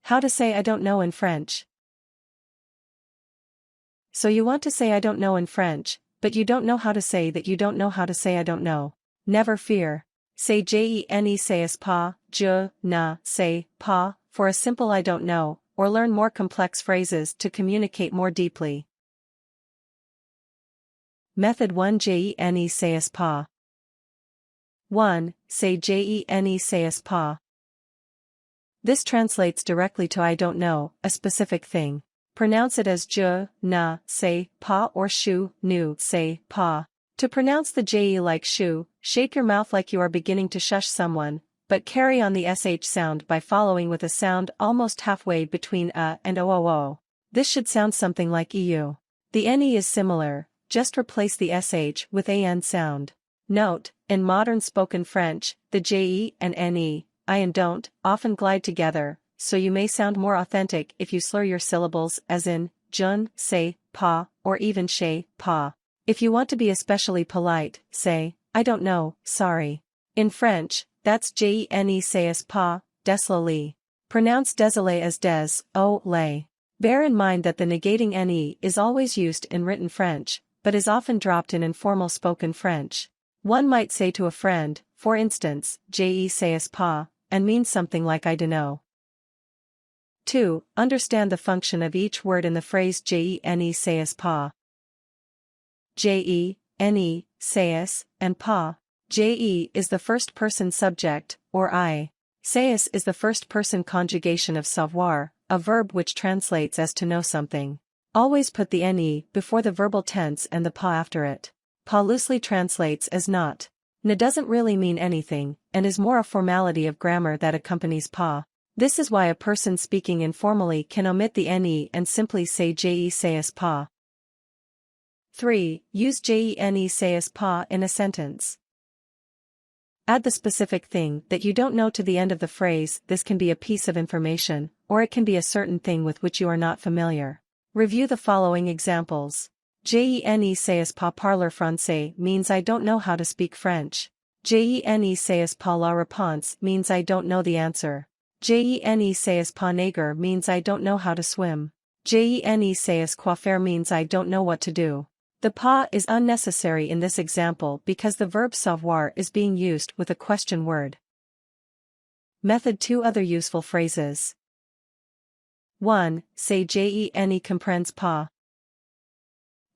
How to say I don't know in French. So you want to say I don't know in French, but you don't know how to say that you don't know how to say I don't know. Never fear. Say sais-pas, juh-nuh-say-kwa, for a simple I don't know, or learn more complex phrases to communicate more deeply. Method 1 juh-nuh-say-kwa. 1. Say juh-nuh-say-kwa. This translates directly to I don't know, a specific thing. Pronounce it as juh-nuh-say-kwa or juh-nuh-say-kwa. To pronounce the j like shu, shape your mouth like you are beginning to shush someone, but carry on the sh sound by following with a sound almost halfway between and oo. This should sound something like eu. The ne is similar, just replace the sh with an sound. Note, in modern spoken French, the je and ne, I and don't, often glide together, so you may sound more authentic if you slur your syllables as in, juh-nuh-say-kwa, or even say-pa. If you want to be especially polite, say, I don't know, sorry. In French, that's juh-nuh-say-kwa, désolé. Pronounce désolé as des-o-lay. Bear in mind that the negating ne is always used in written French, but is often dropped in informal spoken French. One might say to a friend, for instance, juh-nuh-say-kwa, and mean something like I dunno. 2. Understand the function of each word in the phrase juh-nuh-say-kwa. Je, ne, sais, and pa. Je is the first-person subject, or I. Sais is the first-person conjugation of savoir, a verb which translates as to know something. Always put the ne before the verbal tense and the pa after it. Pa loosely translates as not. Ne doesn't really mean anything, and is more a formality of grammar that accompanies pa. This is why a person speaking informally can omit the ne and simply say juh-nuh-say-kwa. 3. Use juh-nuh-say-kwa in a sentence. Add the specific thing that you don't know to the end of the phrase. This can be a piece of information, or it can be a certain thing with which you are not familiar. Review the following examples. Juh-nuh-say-kwa parler français means I don't know how to speak French. Juh-nuh-say-kwa la réponse means I don't know the answer. Juh-nuh-say-kwa nager means I don't know how to swim. Juh-nuh-say-kwa faire means I don't know what to do. The pa is unnecessary in this example because the verb savoir is being used with a question word. Method 2 Other useful phrases. 1. Say je ne comprends pas.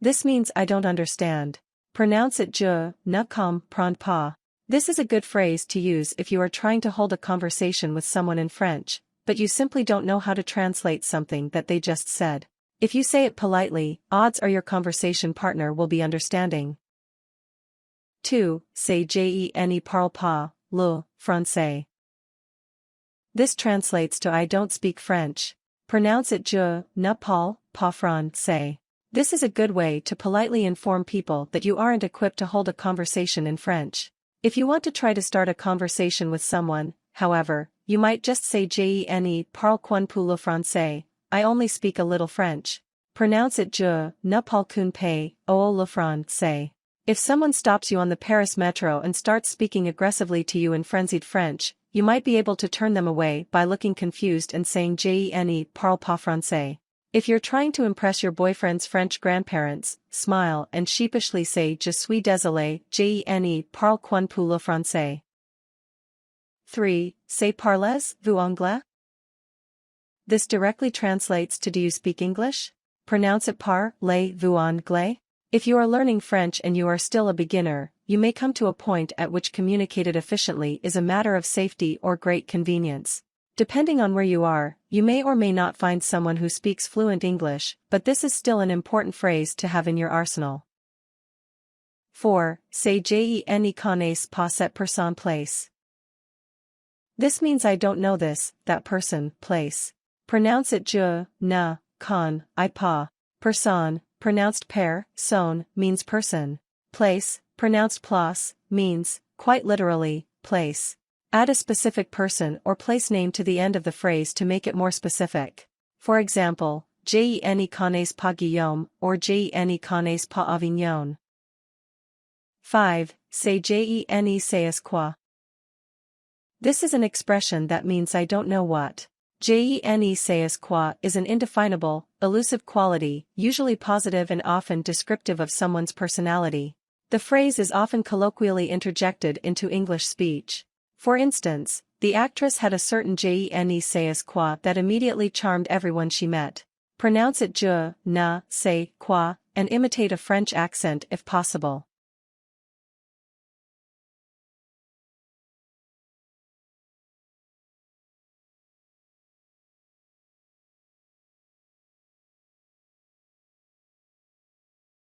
This means I don't understand. Pronounce it je ne comprends pas. This is a good phrase to use if you are trying to hold a conversation with someone in French, but you simply don't know how to translate something that they just said. If you say it politely, odds are your conversation partner will be understanding. 2. Say je ne parle pas le français. This translates to I don't speak French. Pronounce it je ne parle pas français. This is a good way to politely inform people that you aren't equipped to hold a conversation in French. If you want to try to start a conversation with someone, however, you might just say je ne parle qu'un peu le français, I only speak a little French. Pronounce it je ne parle qu'un peu le français. If someone stops you on the Paris metro and starts speaking aggressively to you in frenzied French, you might be able to turn them away by looking confused and saying je ne parle pas français. If you're trying to impress your boyfriend's French grandparents, smile and sheepishly say je suis désolé, je ne parle qu'un peu le français. 3. Say parlez-vous anglais? This directly translates to do you speak English? Pronounce it parlez-vous anglais? If you are learning French and you are still a beginner, you may come to a point at which communicated efficiently is a matter of safety or great convenience. Depending on where you are, you may or may not find someone who speaks fluent English, but this is still an important phrase to have in your arsenal. 4. Say je ne connais pas cette personne place. This means I don't know this, that person, place. Pronounce it je ne connais pas. Personne, pronounced personne, means person. Place, pronounced place, means, quite literally, place. Add a specific person or place name to the end of the phrase to make it more specific. For example, je ne connais pas Guillaume or je ne connais pas Avignon. 5. Say juh-nuh-say-kwa. This is an expression that means I don't know what. juh-nuh-say-kwa is an indefinable, elusive quality, usually positive and often descriptive of someone's personality. The phrase is often colloquially interjected into English speech. For instance, the actress had a certain juh-nuh-say-kwa that immediately charmed everyone she met. Pronounce it juh-nuh-say-kwa, and imitate a French accent if possible.